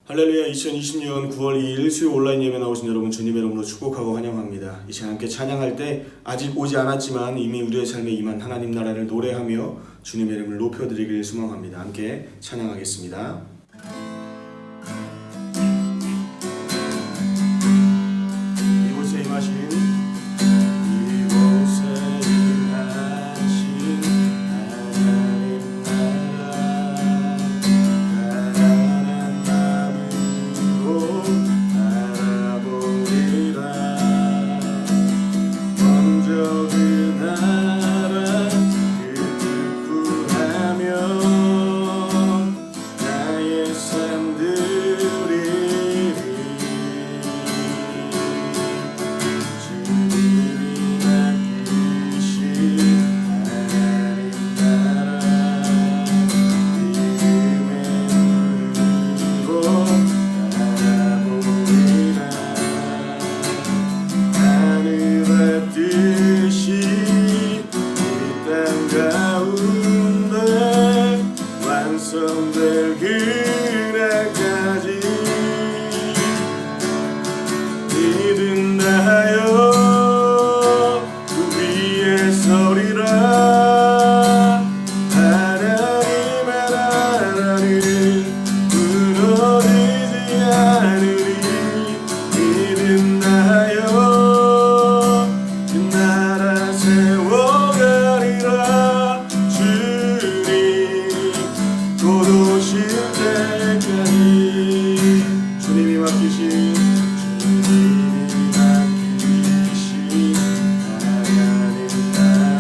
할렐루야. 2020년 9월 2일 수요 온라인 예배 나오신 여러분 주님의 이름으로 축복하고 환영합니다. 이 시간 함께 찬양할 때 아직 오지 않았지만 이미 우리의 삶에 임한 하나님 나라를 노래하며 주님의 이름을 높여드리길 소망합니다. 함께 찬양하겠습니다. 이곳에 임하신 완성될 그날까지 믿는다하여 그 위에 서리라. 하나님의 나라는 무너지지 않으리. 믿는다하여 그 나라 세워가리라. 곧 오실 때까지 주님이 맡기신 하나님 나라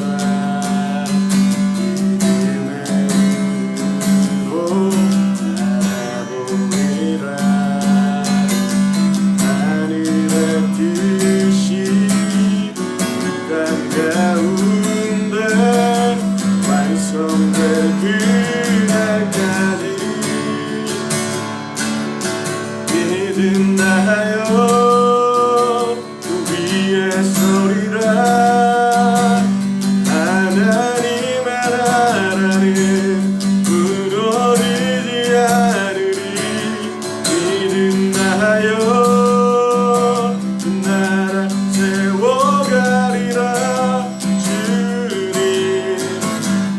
믿음의 눈으로 바라보리라. 하늘의 뜻이 땅 가운데 완성될 그날까지 믿는다하여 그 위에 서리라. 하나님의 나라는 무너지지 않으리. 믿는다하여 그 나라 세워가리라. 주님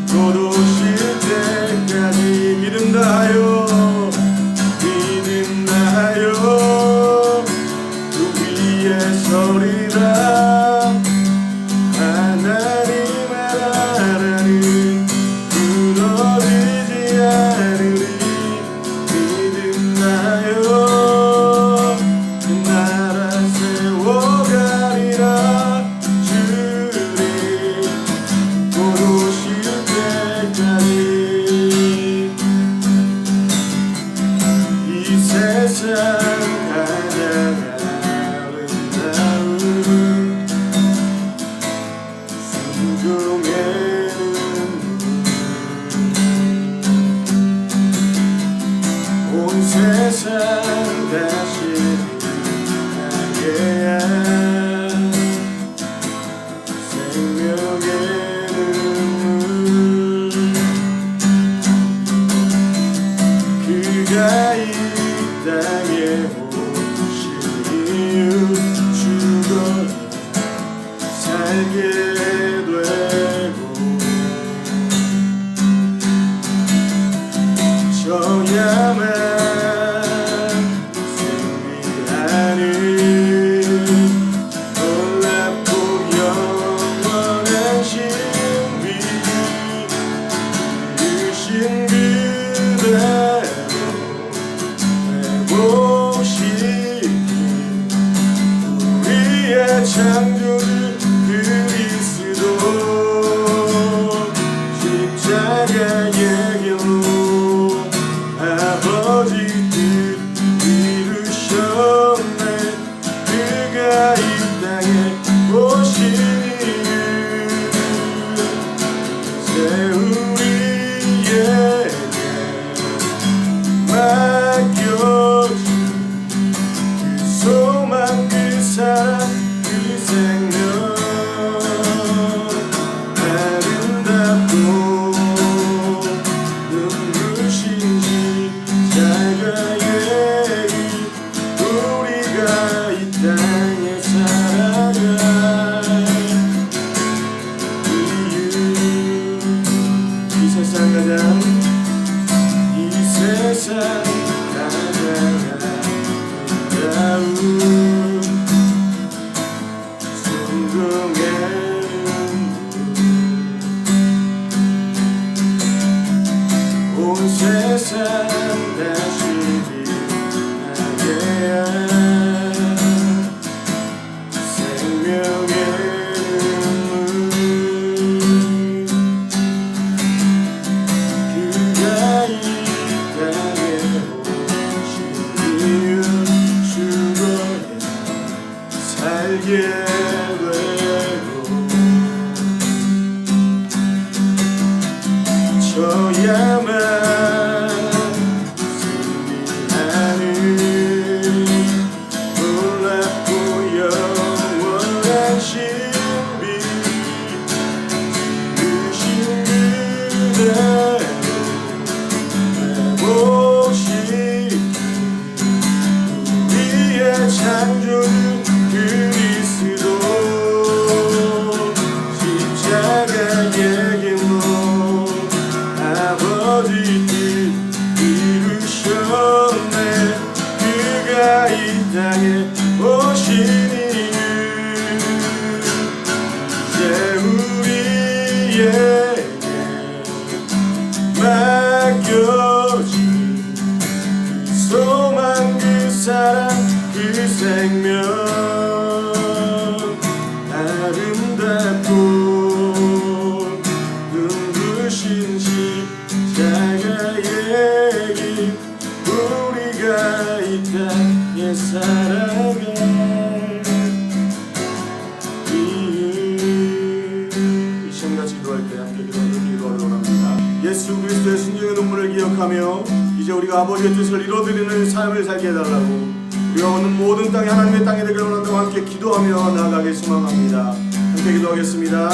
곧 오실 때까지 믿는다하여 그 위에 서리라. 하나님의 나라는 무너지지 않으리. 믿는다하여 그 나라 세워가리라. 주님 곧 오실 때까지 이 세상 가장 아름다운 순종의 눈. 온 세상 다시 나게야 생명의 눈물. 그가 이 땅에 오신 이유 죽어 살게 되고 져야만 승리하는 놀랍고 영원한 신비. 이루신 그대로 우리의 창조주 그리스도 십자가의 길로 아버지 뜻 이루셨네. 그가 이 땅에 오신 이유 새 우리에게 맡겨준 그 소망 그 사랑 그 생명. 창조주 그리스도 십자가의 계모 아버지 뜻 이루셨네. 그가 이 땅에 오신 이유 이제 우리에게 맡겨진 그 소망 그 사랑 그 생명 아름답고 눈부신 십자가의 길 우리가 이 땅에 살아갈 이유. 이 시간 같이 기도할 때 함께 기도하도록 합니다. 예수 그리스도의 순종의 눈물을 기억하며 이제 우리가 아버지의 뜻을 이뤄드리는 삶을 살게 해달라고 우리가 오는 모든 땅이 하나님의 땅이 되기를 원한다고 함께 기도하며 나아가길 소망합니다. 함께 기도하겠습니다.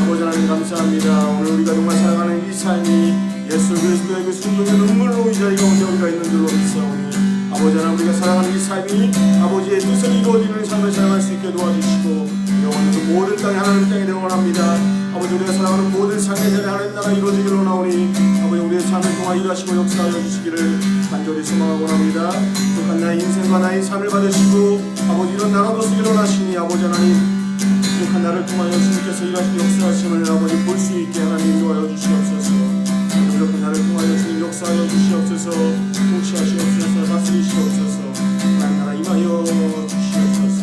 아버지 하나님 감사합니다. 오늘 우리가 정말 사랑하는 이 삶이 예수 그리스도의 그 순종의 눈물로 이 자리 가운데 우리가 있는 줄로 믿사오니 아버지 하나님 우리가 사랑하는 이 삶이 아버지의 뜻을 이루어지는 삶을 살아갈 수 있게 도와주시고 우리가 오늘 그 모든 땅이 하나님의 땅이 되기를 원합니다. 아버지 우리가 사랑하는 모든 삶의 자리 하나님 나라 이루어지기를 원하오니 아버지 우리의 삶을 통하 일하시고 역사하여 주시기를 간절히 소망하고 합니다. 독한 나의 인생과 나의 삶을 받으시고 아버지 이런 나라도 쓰기를 원하시니 아버지 하나님 독한 나를 통하여 주님께서 일하시고 역사하심을 아버지 볼 수 있게 하나님 인도하여 주시옵소서. 독한 나를 통하여 주님 역사하여 주시옵소서. 통치하시옵소서. 다스리시옵소서. 하나님 나라 임하여 주시옵소서.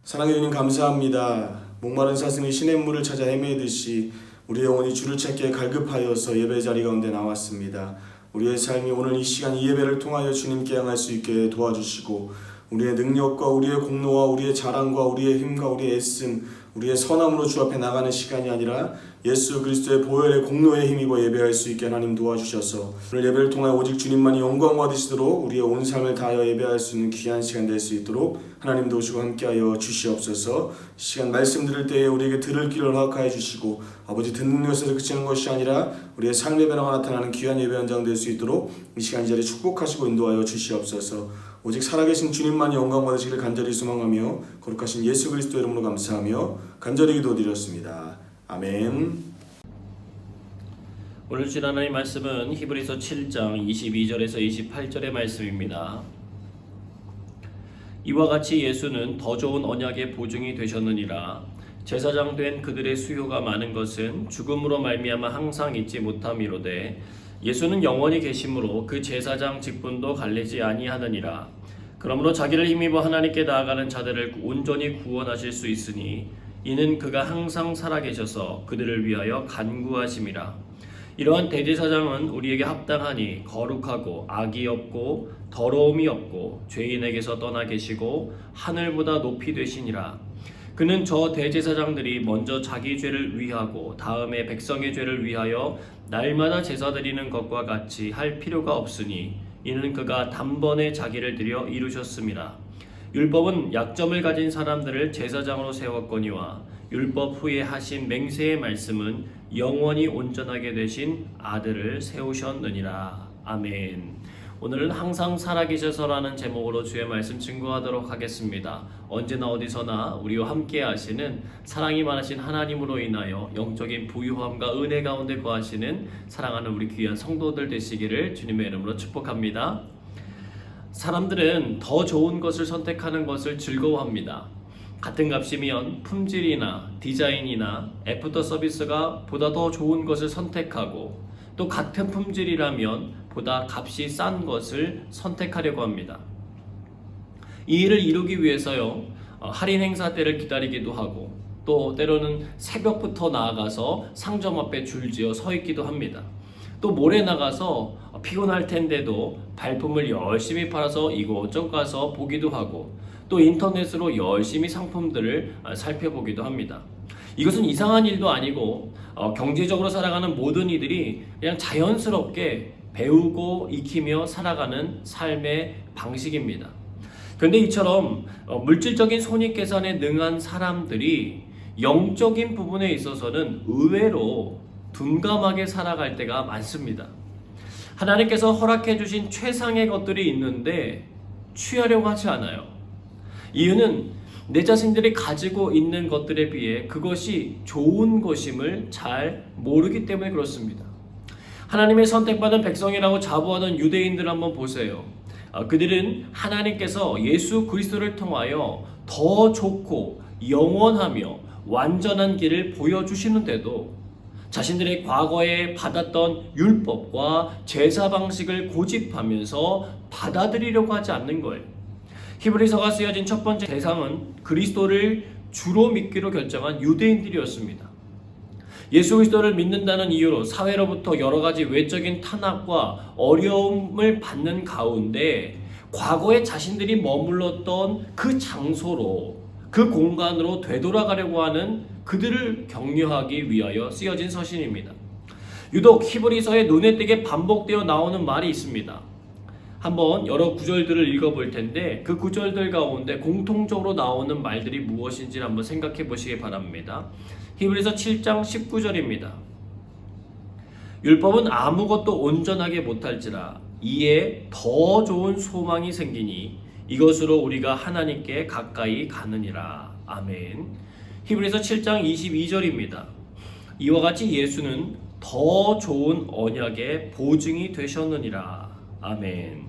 사랑해 주님 감사합니다. 목마른 사슴이 시냇물을 찾아 헤매듯이 우리의 영혼이 주를 찾기에 갈급하여서 예배 자리 가운데 나왔습니다. 우리의 삶이 오늘 이 시간 이 예배를 통하여 주님께 향할 수 있게 도와주시고 우리의 능력과 우리의 공로와 우리의 자랑과 우리의 힘과 우리의 애씀 우리의 선함으로 주 앞에 나가는 시간이 아니라 예수 그리스도의 보혈의 공로에 힘입어 예배할 수 있게 하나님 도와주셔서 오늘 예배를 통하여 오직 주님만이 영광 받으시도록 우리의 온 삶을 다하여 예배할 수 있는 귀한 시간 될 수 있도록 하나님 도우시고 함께하여 주시옵소서. 시간 말씀 들을 때에 우리에게 들을 길을 허락하여 주시고 아버지 듣는 것으로 그치는 것이 아니라 우리의 삶의 변화가 나타나는 귀한 예배 현장 될 수 있도록 이 시간 이 자리 축복하시고 인도하여 주시옵소서. 오직 살아계신 주님만이 영광 받으시기를 간절히 소망하며 거룩하신 예수 그리스도 이름으로 감사하며 간절히 기도드렸습니다. 아멘. 오늘 주신 하나님의 말씀은 히브리서 7장 22절에서 28절의 말씀입니다. 이와 같이 예수는 더 좋은 언약의 보증이 되셨느니라. 제사장 된 그들의 수요가 많은 것은 죽음으로 말미암아 항상 잊지 못함이로되 예수는 영원히 계심으로 그 제사장 직분도 갈리지 아니하느니라. 그러므로 자기를 힘입어 하나님께 나아가는 자들을 온전히 구원하실 수 있으니 이는 그가 항상 살아계셔서 그들을 위하여 간구하심이라. 이러한 대제사장은 우리에게 합당하니 거룩하고 악이 없고 더러움이 없고 죄인에게서 떠나 계시고 하늘보다 높이 되시니라. 그는 저 대제사장들이 먼저 자기 죄를 위하고 다음에 백성의 죄를 위하여 날마다 제사 드리는 것과 같이 할 필요가 없으니 이는 그가 단번에 자기를 드려 이루셨음이라. 율법은 약점을 가진 사람들을 제사장으로 세웠거니와 율법 후에 하신 맹세의 말씀은 영원히 온전하게 되신 아들을 세우셨느니라. 아멘. 오늘은 항상 살아계셔서라는 제목으로 주의 말씀 증거하도록 하겠습니다. 언제나 어디서나 우리와 함께 하시는 사랑이 많으신 하나님으로 인하여 영적인 부유함과 은혜 가운데 거하시는 사랑하는 우리 귀한 성도들 되시기를 주님의 이름으로 축복합니다. 사람들은 더 좋은 것을 선택하는 것을 즐거워합니다. 같은 값이면 품질이나 디자인이나 애프터 서비스가 보다 더 좋은 것을 선택하고 또 같은 품질이라면 보다 값이 싼 것을 선택하려고 합니다. 이 일을 이루기 위해서요, 할인 행사 때를 기다리기도 하고 또 때로는 새벽부터 나아가서 상점 앞에 줄지어 서 있기도 합니다. 또 모레 나가서 피곤할 텐데도 발품을 열심히 팔아서 이곳저곳 가서 보기도 하고 또 인터넷으로 열심히 상품들을 살펴보기도 합니다. 이것은 이상한 일도 아니고 경제적으로 살아가는 모든 이들이 그냥 자연스럽게 배우고 익히며 살아가는 삶의 방식입니다. 그런데 이처럼 물질적인 손익계산에 능한 사람들이 영적인 부분에 있어서는 의외로 둔감하게 살아갈 때가 많습니다. 하나님께서 허락해 주신 최상의 것들이 있는데 취하려고 하지 않아요. 이유는 내 자신들이 가지고 있는 것들에 비해 그것이 좋은 것임을 잘 모르기 때문에 그렇습니다. 하나님의 선택받은 백성이라고 자부하던 유대인들 한번 보세요. 그들은 하나님께서 예수 그리스도를 통하여 더 좋고 영원하며 완전한 길을 보여주시는데도 자신들의 과거에 받았던 율법과 제사 방식을 고집하면서 받아들이려고 하지 않는 거예요. 히브리서가 쓰여진 첫 번째 대상은 그리스도를 주로 믿기로 결정한 유대인들이었습니다. 예수 그리스도를 믿는다는 이유로 사회로부터 여러 가지 외적인 탄압과 어려움을 받는 가운데 과거에 자신들이 머물렀던 그 장소로, 그 공간으로 되돌아가려고 하는 그들을 격려하기 위하여 쓰여진 서신입니다. 유독 히브리서에 눈에 띄게 반복되어 나오는 말이 있습니다. 한번 여러 구절들을 읽어볼 텐데 그 구절들 가운데 공통적으로 나오는 말들이 무엇인지 한번 생각해 보시기 바랍니다. 히브리서 7장 19절입니다. 율법은 아무것도 온전하게 못할지라 이에 더 좋은 소망이 생기니 이것으로 우리가 하나님께 가까이 가느니라. 아멘. 히브리서 7장 22절입니다. 이와 같이 예수는 더 좋은 언약의 보증이 되셨느니라. 아멘.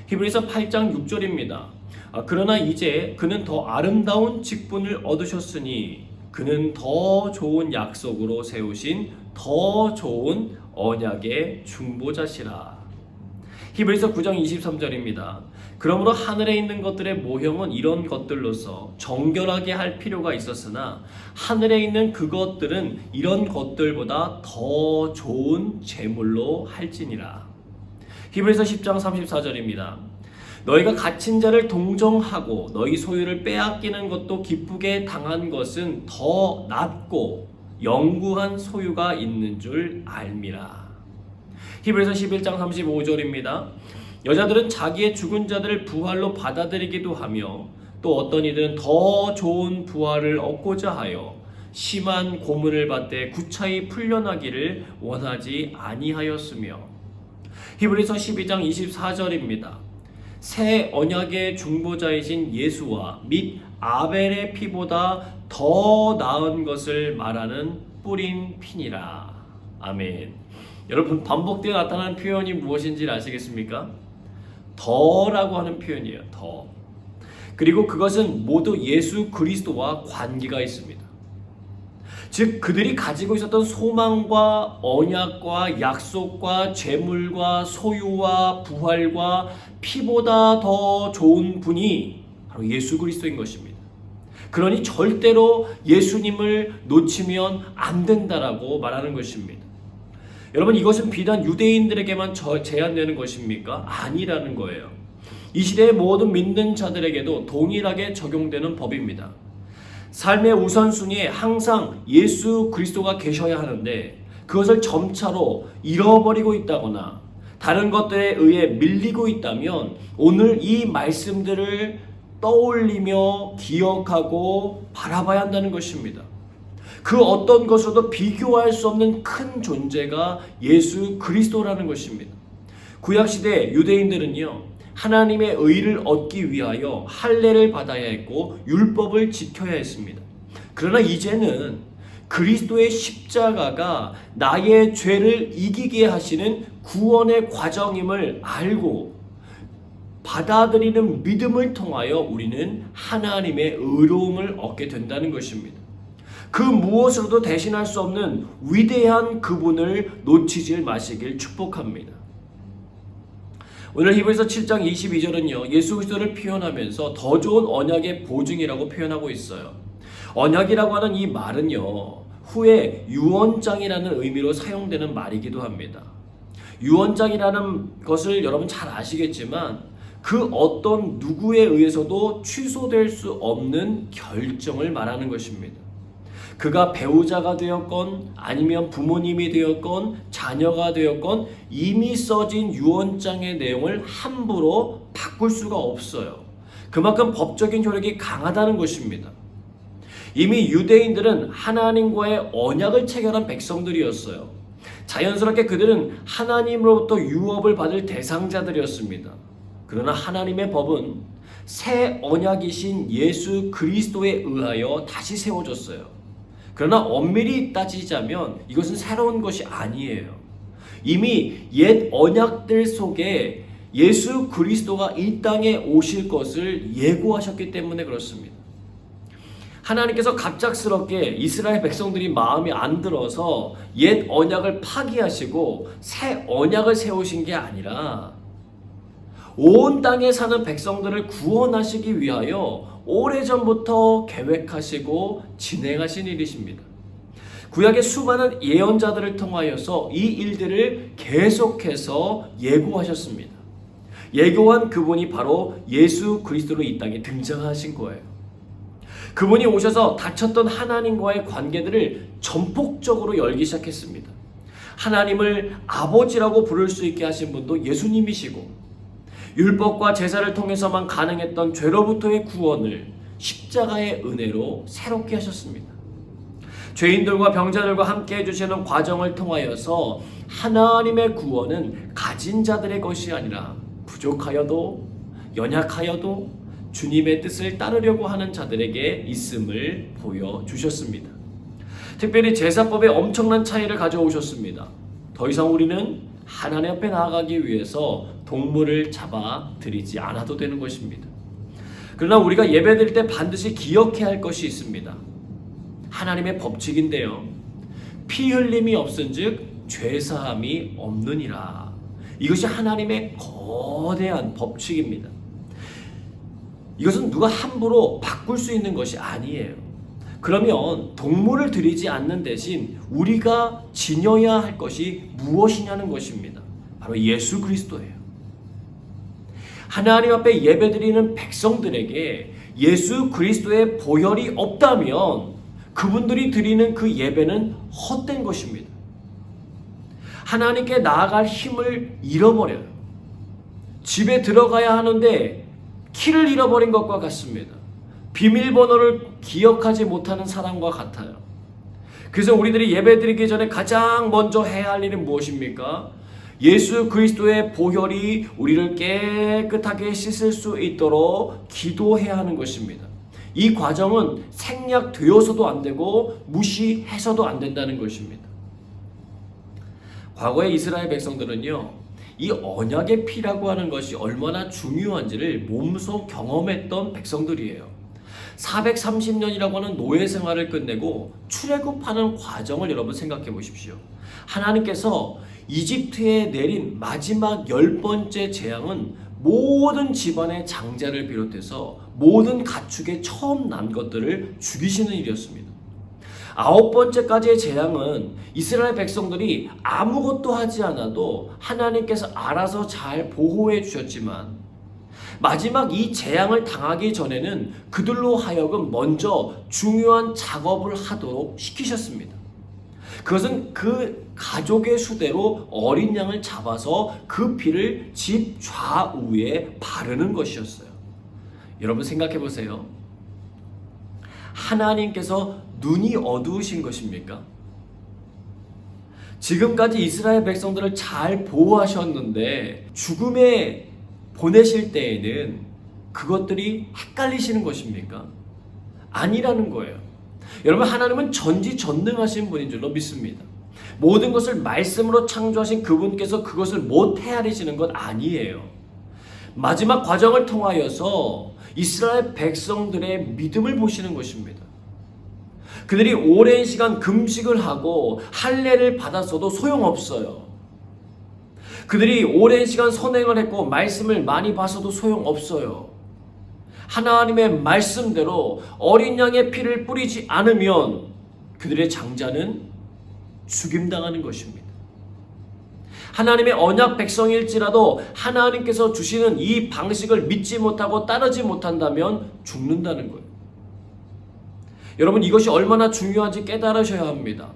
히브리서 8장 6절입니다. 그러나 이제 그는 더 아름다운 직분을 얻으셨으니 그는 더 좋은 약속으로 세우신 더 좋은 언약의 중보자시라. 히브리서 9장 23절입니다. 그러므로 하늘에 있는 것들의 모형은 이런 것들로서 정결하게 할 필요가 있었으나 하늘에 있는 그것들은 이런 것들보다 더 좋은 제물로 할지니라. 히브리서 10장 34절입니다. 너희가 갇힌 자를 동정하고 너희 소유를 빼앗기는 것도 기쁘게 당한 것은 더 낫고 영구한 소유가 있는 줄 알미라. 히브리서 11장 35절입니다. 여자들은 자기의 죽은 자들을 부활로 받아들이기도 하며 또 어떤 이들은 더 좋은 부활을 얻고자 하여 심한 고문을 받되 구차히 풀려나기를 원하지 아니하였으며 히브리서 12장 24절입니다. 새 언약의 중보자이신 예수와 및 아벨의 피보다 더 나은 것을 말하는 뿌린 피니라. 아멘. 여러분, 반복되어 나타나는 표현이 무엇인지 아시겠습니까? 더라고 하는 표현이에요. 더. 그리고 그것은 모두 예수 그리스도와 관계가 있습니다. 즉 그들이 가지고 있었던 소망과 언약과 약속과 재물과 소유와 부활과 피보다 더 좋은 분이 바로 예수 그리스도인 것입니다. 그러니 절대로 예수님을 놓치면 안 된다라고 말하는 것입니다. 여러분, 이것은 비단 유대인들에게만 제한되는 것입니까? 아니라는 거예요. 이 시대의 모든 믿는 자들에게도 동일하게 적용되는 법입니다. 삶의 우선순위에 항상 예수 그리스도가 계셔야 하는데 그것을 점차로 잃어버리고 있다거나 다른 것들에 의해 밀리고 있다면 오늘 이 말씀들을 떠올리며 기억하고 바라봐야 한다는 것입니다. 그 어떤 것으로도 비교할 수 없는 큰 존재가 예수 그리스도라는 것입니다. 구약시대 유대인들은요, 하나님의 의를 얻기 위하여 할례를 받아야 했고 율법을 지켜야 했습니다. 그러나 이제는 그리스도의 십자가가 나의 죄를 이기게 하시는 구원의 과정임을 알고 받아들이는 믿음을 통하여 우리는 하나님의 의로움을 얻게 된다는 것입니다. 그 무엇으로도 대신할 수 없는 위대한 그분을 놓치지 마시길 축복합니다. 오늘 히브리서 7장 22절은요, 예수 그리스도를 표현하면서 더 좋은 언약의 보증이라고 표현하고 있어요. 언약이라고 하는 이 말은요, 후에 유언장이라는 의미로 사용되는 말이기도 합니다. 유언장이라는 것을 여러분 잘 아시겠지만 그 어떤 누구에 의해서도 취소될 수 없는 결정을 말하는 것입니다. 그가 배우자가 되었건 아니면 부모님이 되었건 자녀가 되었건 이미 써진 유언장의 내용을 함부로 바꿀 수가 없어요. 그만큼 법적인 효력이 강하다는 것입니다. 이미 유대인들은 하나님과의 언약을 체결한 백성들이었어요. 자연스럽게 그들은 하나님으로부터 유업을 받을 대상자들이었습니다. 그러나 하나님의 법은 새 언약이신 예수 그리스도에 의하여 다시 세워졌어요. 그러나 엄밀히 따지자면 이것은 새로운 것이 아니에요. 이미 옛 언약들 속에 예수 그리스도가 이 땅에 오실 것을 예고하셨기 때문에 그렇습니다. 하나님께서 갑작스럽게 이스라엘 백성들이 마음에 안 들어서 옛 언약을 파기하시고 새 언약을 세우신 게 아니라 온 땅에 사는 백성들을 구원하시기 위하여 오래전부터 계획하시고 진행하신 일이십니다. 구약의 수많은 예언자들을 통하여서 이 일들을 계속해서 예고하셨습니다. 예고한 그분이 바로 예수 그리스도로 이 땅에 등장하신 거예요. 그분이 오셔서 닫혔던 하나님과의 관계들을 전폭적으로 열기 시작했습니다. 하나님을 아버지라고 부를 수 있게 하신 분도 예수님이시고, 율법과 제사를 통해서만 가능했던 죄로부터의 구원을 십자가의 은혜로 새롭게 하셨습니다. 죄인들과 병자들과 함께 해주시는 과정을 통하여서 하나님의 구원은 가진 자들의 것이 아니라 부족하여도 연약하여도 주님의 뜻을 따르려고 하는 자들에게 있음을 보여주셨습니다. 특별히 제사법에 엄청난 차이를 가져오셨습니다. 더 이상 우리는 하나님 앞에 나아가기 위해서 동물을 잡아 드리지 않아도 되는 것입니다. 그러나 우리가 예배드릴 때 반드시 기억해야 할 것이 있습니다. 하나님의 법칙인데요. 피 흘림이 없은즉 죄사함이 없느니라. 이것이 하나님의 거대한 법칙입니다. 이것은 누가 함부로 바꿀 수 있는 것이 아니에요. 그러면 동물을 드리지 않는 대신 우리가 지녀야 할 것이 무엇이냐는 것입니다. 바로 예수 그리스도예요. 하나님 앞에 예배드리는 백성들에게 예수 그리스도의 보혈이 없다면 그분들이 드리는 그 예배는 헛된 것입니다. 하나님께 나아갈 힘을 잃어버려요. 집에 들어가야 하는데 키를 잃어버린 것과 같습니다. 비밀번호를 기억하지 못하는 사람과 같아요. 그래서 우리들이 예배드리기 전에 가장 먼저 해야 할 일은 무엇입니까? 예수 그리스도의 보혈이 우리를 깨끗하게 씻을 수 있도록 기도해야 하는 것입니다. 이 과정은 생략되어서도 안 되고 무시해서도 안 된다는 것입니다. 과거의 이스라엘 백성들은요, 이 언약의 피라고 하는 것이 얼마나 중요한지를 몸소 경험했던 백성들이에요. 430년이라고 하는 노예 생활을 끝내고 출애굽하는 과정을 여러분 생각해 보십시오. 하나님께서 이집트에 내린 마지막 10번째 재앙은 모든 집안의 장자를 비롯해서 모든 가축의 처음 난 것들을 죽이시는 일이었습니다. 9번째까지의 재앙은 이스라엘 백성들이 아무것도 하지 않아도 하나님께서 알아서 잘 보호해 주셨지만, 마지막 이 재앙을 당하기 전에는 그들로 하여금 먼저 중요한 작업을 하도록 시키셨습니다. 그것은 그 가족의 수대로 어린 양을 잡아서 그 피를 집 좌우에 바르는 것이었어요. 여러분 생각해 보세요. 하나님께서 눈이 어두우신 것입니까? 지금까지 이스라엘 백성들을 잘 보호하셨는데 죽음에 보내실 때에는 그것들이 헷갈리시는 것입니까? 아니라는 거예요. 여러분, 하나님은 전지전능하신 분인 줄로 믿습니다. 모든 것을 말씀으로 창조하신 그분께서 그것을 못 헤아리시는 것 아니에요. 마지막 과정을 통하여서 이스라엘 백성들의 믿음을 보시는 것입니다. 그들이 오랜 시간 금식을 하고 할례를 받았어도 소용없어요. 그들이 오랜 시간 선행을 했고 말씀을 많이 봐서도 소용없어요. 하나님의 말씀대로 어린 양의 피를 뿌리지 않으면 그들의 장자는 죽임당하는 것입니다. 하나님의 언약 백성일지라도 하나님께서 주시는 이 방식을 믿지 못하고 따르지 못한다면 죽는다는 거예요. 여러분, 이것이 얼마나 중요한지 깨달으셔야 합니다.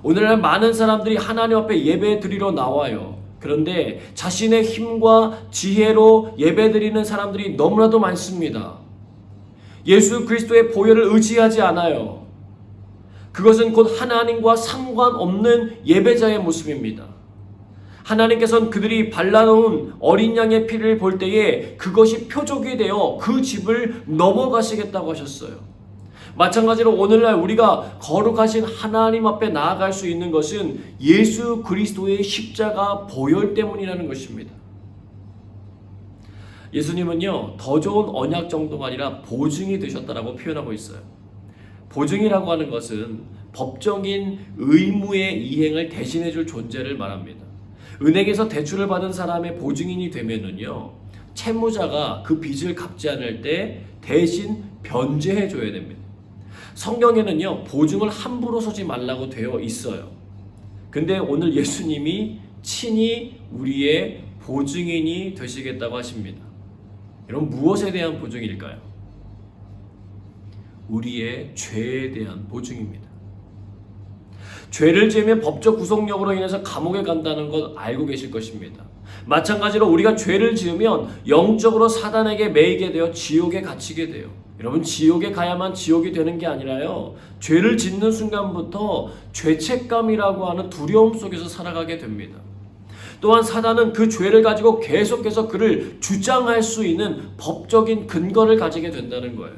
오늘날 많은 사람들이 하나님 앞에 예배 드리러 나와요. 그런데 자신의 힘과 지혜로 예배 드리는 사람들이 너무나도 많습니다. 예수 그리스도의 보혈을 의지하지 않아요. 그것은 곧 하나님과 상관없는 예배자의 모습입니다. 하나님께서는 그들이 발라놓은 어린 양의 피를 볼 때에 그것이 표적이 되어 그 집을 넘어가시겠다고 하셨어요. 마찬가지로 오늘날 우리가 거룩하신 하나님 앞에 나아갈 수 있는 것은 예수 그리스도의 십자가 보혈 때문이라는 것입니다. 예수님은요, 더 좋은 언약 정도가 아니라 보증이 되셨다라고 표현하고 있어요. 보증이라고 하는 것은 법적인 의무의 이행을 대신해 줄 존재를 말합니다. 은행에서 대출을 받은 사람의 보증인이 되면은요, 채무자가 그 빚을 갚지 않을 때 대신 변제해 줘야 됩니다. 성경에는요, 보증을 함부로 서지 말라고 되어 있어요. 근데 오늘 예수님이 친히 우리의 보증인이 되시겠다고 하십니다. 여러분, 무엇에 대한 보증일까요? 우리의 죄에 대한 보증입니다. 죄를 지으면 법적 구속력으로 인해서 감옥에 간다는 것 알고 계실 것입니다. 마찬가지로 우리가 죄를 지으면 영적으로 사단에게 매이게 되어 지옥에 갇히게 돼요. 여러분, 지옥에 가야만 지옥이 되는 게 아니라요, 죄를 짓는 순간부터 죄책감이라고 하는 두려움 속에서 살아가게 됩니다. 또한 사단은 그 죄를 가지고 계속해서 그를 주장할 수 있는 법적인 근거를 가지게 된다는 거예요.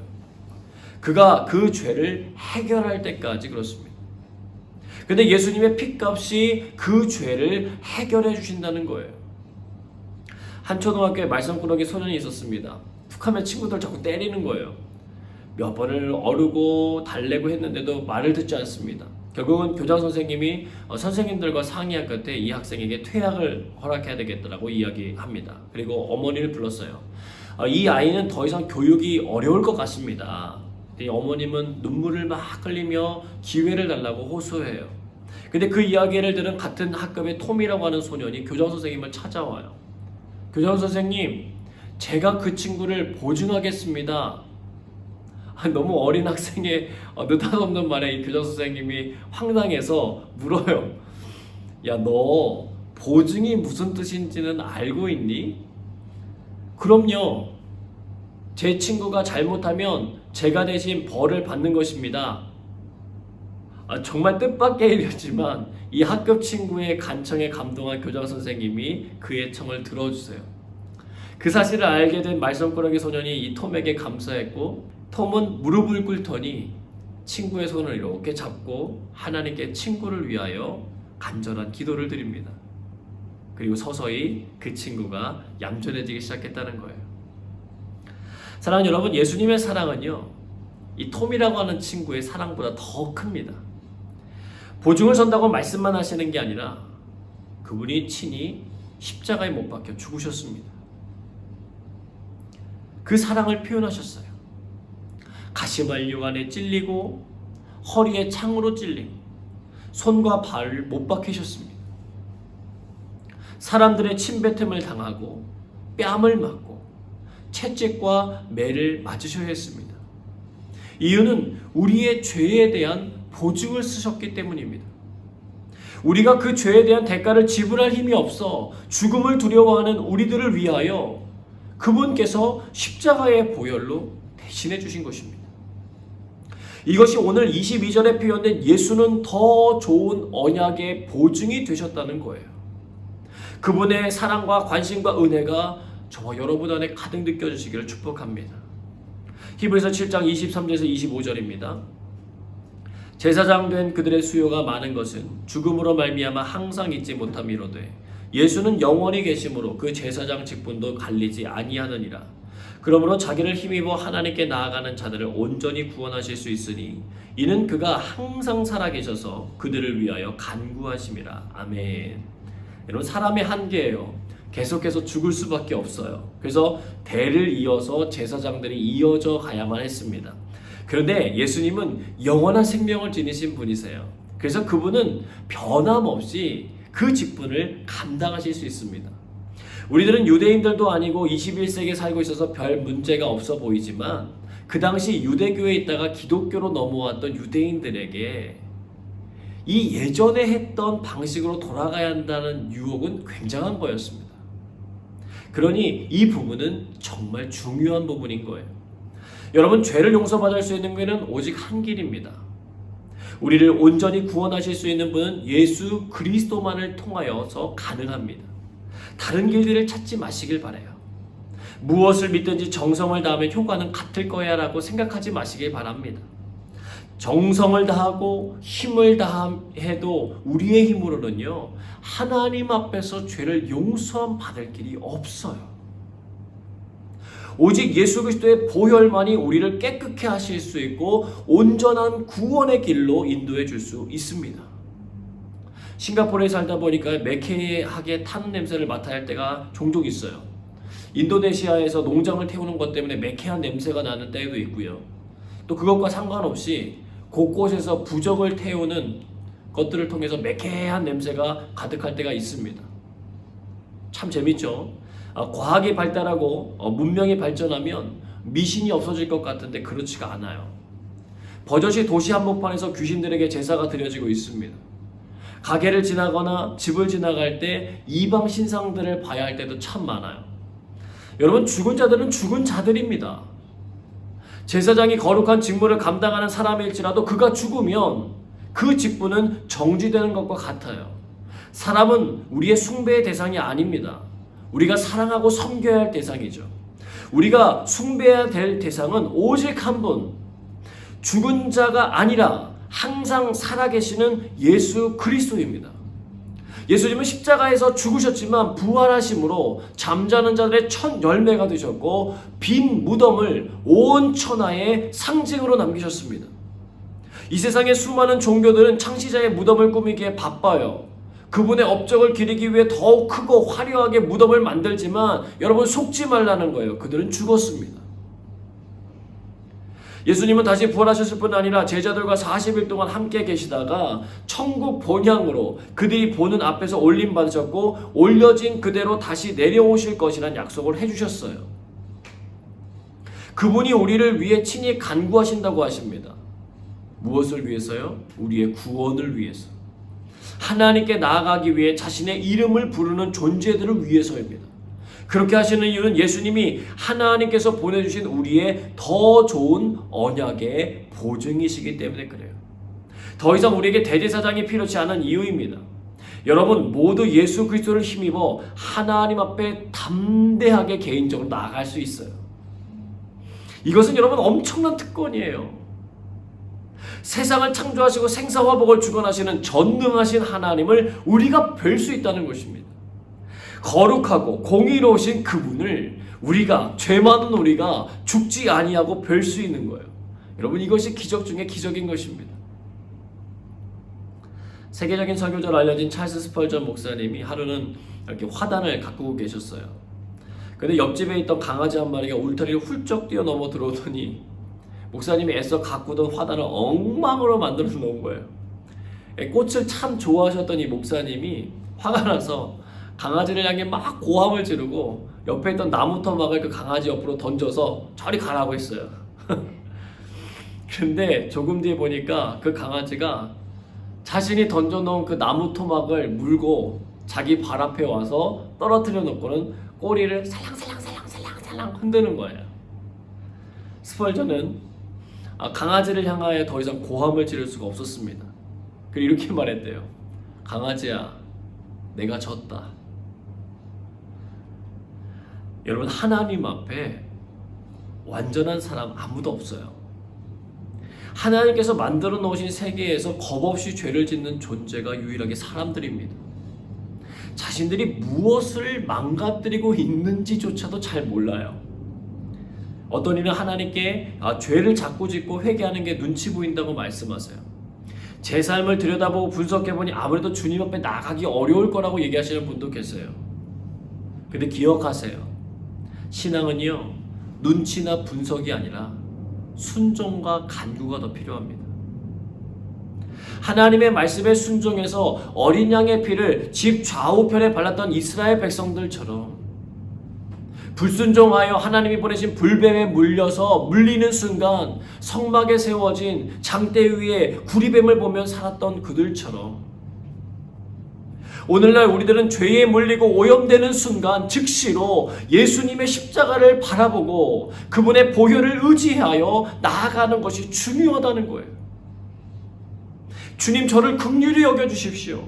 그가 그 죄를 해결할 때까지 그렇습니다. 근데 예수님의 핏값이 그 죄를 해결해 주신다는 거예요. 한 초등학교에 말썽꾸러기 소년이 있었습니다. 툭하면 친구들 자꾸 때리는 거예요. 몇 번을 어르고 달래고 했는데도 말을 듣지 않습니다. 결국은 교장 선생님이 선생님들과 상의한 끝에 이 학생에게 퇴학을 허락해야 되겠다라고 이야기합니다. 그리고 어머니를 불렀어요. 이 아이는 더 이상 교육이 어려울 것 같습니다. 어머님은 눈물을 막 흘리며 기회를 달라고 호소해요. 근데 그 이야기를 들은 같은 학급의 톰이라고 하는 소년이 교장 선생님을 찾아와요. 교장 선생님, 제가 그 친구를 보증하겠습니다. 너무 어린 학생의 느닷없는 말에 이 교장 선생님이 황당해서 물어요. 야, 너 보증이 무슨 뜻인지는 알고 있니? 그럼요. 제 친구가 잘못하면 제가 대신 벌을 받는 것입니다. 정말 뜻밖의 일이었지만 이 학급 친구의 간청에 감동한 교장 선생님이 그의 청을 들어주세요. 그 사실을 알게 된 말썽꾸러기 소년이 이 톰에게 감사했고, 톰은 무릎을 꿇더니 친구의 손을 이렇게 잡고 하나님께 친구를 위하여 간절한 기도를 드립니다. 그리고 서서히 그 친구가 얌전해지기 시작했다는 거예요. 사랑하는 여러분, 예수님의 사랑은요, 이 톰이라고 하는 친구의 사랑보다 더 큽니다. 보증을 선다고 말씀만 하시는 게 아니라 그분이 친히 십자가에 못 박혀 죽으셨습니다. 그 사랑을 표현하셨어요. 가시관류 안에 찔리고 허리에 창으로 찔리고 손과 발을 못 박히셨습니다. 사람들의 침뱉음을 당하고 뺨을 맞고 채찍과 매를 맞으셔야 했습니다. 이유는 우리의 죄에 대한 보증을 쓰셨기 때문입니다. 우리가 그 죄에 대한 대가를 지불할 힘이 없어 죽음을 두려워하는 우리들을 위하여 그분께서 십자가의 보혈로 대신해 주신 것입니다. 이것이 오늘 22절에 표현된 예수는 더 좋은 언약의 보증이 되셨다는 거예요. 그분의 사랑과 관심과 은혜가 저와 여러분 안에 가득 느껴지시기를 축복합니다. 히브리서 7장 23절에서 25절입니다. 제사장 된 그들의 수요가 많은 것은 죽음으로 말미암아 항상 잊지 못함이로되 예수는 영원히 계심으로 그 제사장 직분도 갈리지 아니하느니라. 그러므로 자기를 힘입어 하나님께 나아가는 자들을 온전히 구원하실 수 있으니 이는 그가 항상 살아계셔서 그들을 위하여 간구하심이라. 아멘. 여러분, 사람의 한계예요. 계속해서 죽을 수밖에 없어요. 그래서 대를 이어서 제사장들이 이어져 가야만 했습니다. 그런데 예수님은 영원한 생명을 지니신 분이세요. 그래서 그분은 변함없이 그 직분을 감당하실 수 있습니다. 우리들은 유대인들도 아니고 21세기에 살고 있어서 별 문제가 없어 보이지만 그 당시 유대교에 있다가 기독교로 넘어왔던 유대인들에게 이 예전에 했던 방식으로 돌아가야 한다는 유혹은 굉장한 거였습니다. 그러니 이 부분은 정말 중요한 부분인 거예요. 여러분, 죄를 용서받을 수 있는 길은 오직 한 길입니다. 우리를 온전히 구원하실 수 있는 분은 예수 그리스도만을 통하여서 가능합니다. 다른 길들을 찾지 마시길 바라요. 무엇을 믿든지 정성을 다하면 효과는 같을 거야 라고 생각하지 마시길 바랍니다. 정성을 다하고 힘을 다해도 우리의 힘으로는요, 하나님 앞에서 죄를 용서함 받을 길이 없어요. 오직 예수 그리스도의 보혈만이 우리를 깨끗게 하실 수 있고 온전한 구원의 길로 인도해 줄 수 있습니다. 싱가포르에 살다 보니까 매캐하게 타는 냄새를 맡아야 할 때가 종종 있어요. 인도네시아에서 농장을 태우는 것 때문에 매캐한 냄새가 나는 때도 있고요. 또 그것과 상관없이 곳곳에서 부적을 태우는 것들을 통해서 매캐한 냄새가 가득할 때가 있습니다. 참 재밌죠? 과학이 발달하고 문명이 발전하면 미신이 없어질 것 같은데 그렇지가 않아요. 버젓이 도시 한복판에서 귀신들에게 제사가 드려지고 있습니다. 가게를 지나거나 집을 지나갈 때 이방 신상들을 봐야 할 때도 참 많아요. 여러분, 죽은 자들은 죽은 자들입니다. 제사장이 거룩한 직무를 감당하는 사람일지라도 그가 죽으면 그 직분은 정지되는 것과 같아요. 사람은 우리의 숭배의 대상이 아닙니다. 우리가 사랑하고 섬겨야 할 대상이죠. 우리가 숭배해야 될 대상은 오직 한 분, 죽은 자가 아니라 항상 살아계시는 예수 그리스도입니다. 예수님은 십자가에서 죽으셨지만 부활하심으로 잠자는 자들의 첫 열매가 되셨고 빈 무덤을 온 천하의 상징으로 남기셨습니다. 이 세상의 수많은 종교들은 창시자의 무덤을 꾸미기에 바빠요. 그분의 업적을 기리기 위해 더욱 크고 화려하게 무덤을 만들지만 여러분, 속지 말라는 거예요. 그들은 죽었습니다. 예수님은 다시 부활하셨을 뿐 아니라 제자들과 40일 동안 함께 계시다가 천국 본향으로 그들이 보는 앞에서 올림받으셨고 올려진 그대로 다시 내려오실 것이라는 약속을 해주셨어요. 그분이 우리를 위해 친히 간구하신다고 하십니다. 무엇을 위해서요? 우리의 구원을 위해서. 하나님께 나아가기 위해 자신의 이름을 부르는 존재들을 위해서입니다. 그렇게 하시는 이유는 예수님이 하나님께서 보내주신 우리의 더 좋은 언약의 보증이시기 때문에 그래요. 더 이상 우리에게 대제사장이 필요치 않은 이유입니다. 여러분 모두 예수 그리스도를 힘입어 하나님 앞에 담대하게 개인적으로 나아갈 수 있어요. 이것은 여러분 엄청난 특권이에요. 세상을 창조하시고 생사화복을 주관하시는 전능하신 하나님을 우리가 뵐 수 있다는 것입니다. 거룩하고 공의로우신 그분을 우리가, 죄 많은 우리가 죽지 아니하고 뵐 수 있는 거예요. 여러분, 이것이 기적 중에 기적인 것입니다. 세계적인 설교자로 알려진 찰스 스펄전 목사님이 하루는 이렇게 화단을 가꾸고 계셨어요. 근데 옆집에 있던 강아지 한 마리가 울타리를 훌쩍 뛰어넘어 들어오더니 목사님이 애써 가꾸던 화단을 엉망으로 만들어 놓은 거예요. 꽃을 참 좋아하셨던 이 목사님이 화가 나서 강아지를 향해 막 고함을 지르고 옆에 있던 나무 토막을 그 강아지 옆으로 던져서 저리 가라고 했어요. 그런데 조금 뒤에 보니까 그 강아지가 자신이 던져놓은 그 나무 토막을 물고 자기 발 앞에 와서 떨어뜨려 놓고는 꼬리를 살랑살랑 흔드는 거예요. 스펄전은 강아지를 향하여 더 이상 고함을 지를 수가 없었습니다. 그리고 이렇게 말했대요. 강아지야, 내가 졌다. 여러분, 하나님 앞에 완전한 사람 아무도 없어요. 하나님께서 만들어 놓으신 세계에서 겁없이 죄를 짓는 존재가 유일하게 사람들입니다. 자신들이 무엇을 망가뜨리고 있는지조차도 잘 몰라요. 어떤 이는 하나님께 죄를 자꾸 짓고 회개하는 게 눈치 보인다고 말씀하세요. 제 삶을 들여다보고 분석해보니 아무래도 주님 앞에 나가기 어려울 거라고 얘기하시는 분도 계세요. 근데 기억하세요. 신앙은요, 눈치나 분석이 아니라 순종과 간구가 더 필요합니다. 하나님의 말씀에 순종해서 어린 양의 피를 집 좌우편에 발랐던 이스라엘 백성들처럼 불순종하여 하나님이 보내신 불뱀에 물려서 물리는 순간 성막에 세워진 장대 위에 구리뱀을 보며 살았던 그들처럼 오늘날 우리들은 죄에 물리고 오염되는 순간 즉시로 예수님의 십자가를 바라보고 그분의 보혈을 의지하여 나아가는 것이 중요하다는 거예요. 주님 저를 긍휼히 여겨주십시오.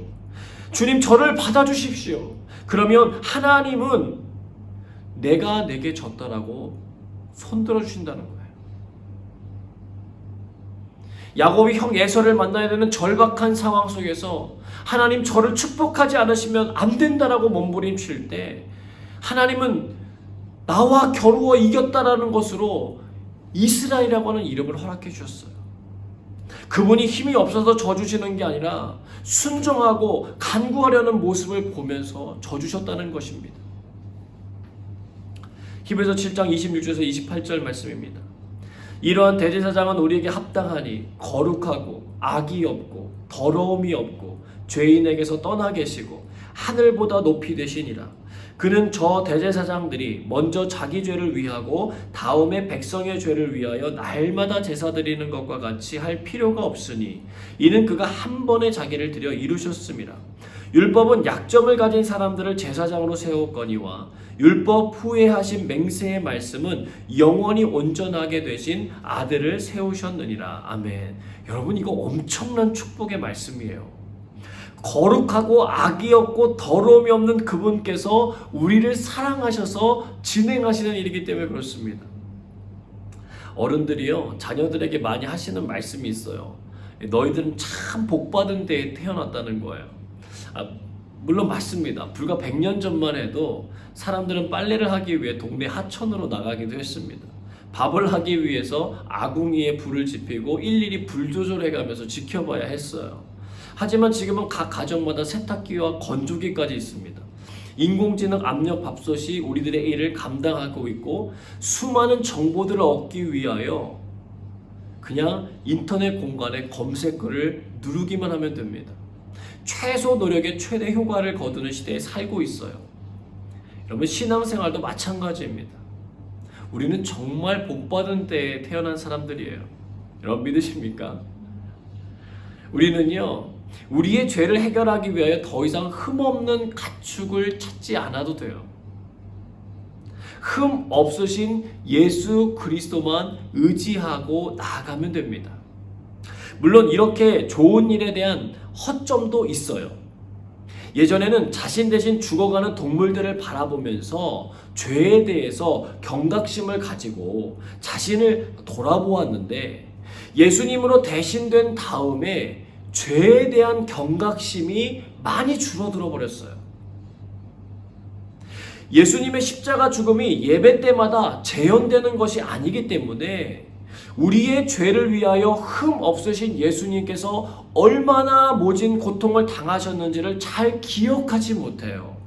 주님 저를 받아주십시오. 그러면 하나님은 내가 내게 졌다라고 손들어 주신다는 거예요. 야곱이 형 에서를 만나야 되는 절박한 상황 속에서 하나님 저를 축복하지 않으시면 안 된다라고 몸부림칠 때 하나님은 나와 겨루어 이겼다라는 것으로 이스라엘이라고 하는 이름을 허락해 주셨어요. 그분이 힘이 없어서 져주시는 게 아니라 순종하고 간구하려는 모습을 보면서 져주셨다는 것입니다. 히브리서 7장 26절에서 28절 말씀입니다. 이러한 대제사장은 우리에게 합당하니 거룩하고 악이 없고 더러움이 없고 죄인에게서 떠나 계시고 하늘보다 높이 되시니라. 그는 저 대제사장들이 먼저 자기 죄를 위하고 다음에 백성의 죄를 위하여 날마다 제사 드리는 것과 같이 할 필요가 없으니 이는 그가 한 번에 자기를 드려 이루셨음이라. 율법은 약점을 가진 사람들을 제사장으로 세웠거니와 율법 후에 하신 맹세의 말씀은 영원히 온전하게 되신 아들을 세우셨느니라. 아멘. 여러분, 이거 엄청난 축복의 말씀이에요. 거룩하고 악이 없고 더러움이 없는 그분께서 우리를 사랑하셔서 진행하시는 일이기 때문에 그렇습니다. 어른들이요, 자녀들에게 많이 하시는 말씀이 있어요. 너희들은 참 복받은 데에 태어났다는 거예요. 물론 맞습니다. 불과 100년 전만 해도 사람들은 빨래를 하기 위해 동네 하천으로 나가기도 했습니다. 밥을 하기 위해서 아궁이에 불을 지피고 일일이 불 조절해가면서 지켜봐야 했어요. 하지만 지금은 각 가정마다 세탁기와 건조기까지 있습니다. 인공지능 압력 밥솥이 우리들의 일을 감당하고 있고 수많은 정보들을 얻기 위하여 그냥 인터넷 공간에 검색어를 누르기만 하면 됩니다. 최소 노력에 최대 효과를 거두는 시대에 살고 있어요. 여러분, 신앙생활도 마찬가지입니다. 우리는 정말 복받은 때에 태어난 사람들이에요. 여러분 믿으십니까? 우리는요, 우리의 죄를 해결하기 위하여 더 이상 흠없는 가축을 찾지 않아도 돼요. 흠 없으신 예수 그리스도만 의지하고 나아가면 됩니다. 물론 이렇게 좋은 일에 대한 허점도 있어요. 예전에는 자신 대신 죽어가는 동물들을 바라보면서 죄에 대해서 경각심을 가지고 자신을 돌아보았는데 예수님으로 대신된 다음에 죄에 대한 경각심이 많이 줄어들어 버렸어요. 예수님의 십자가 죽음이 예배 때마다 재현되는 것이 아니기 때문에 우리의 죄를 위하여 흠 없으신 예수님께서 얼마나 모진 고통을 당하셨는지를 잘 기억하지 못해요.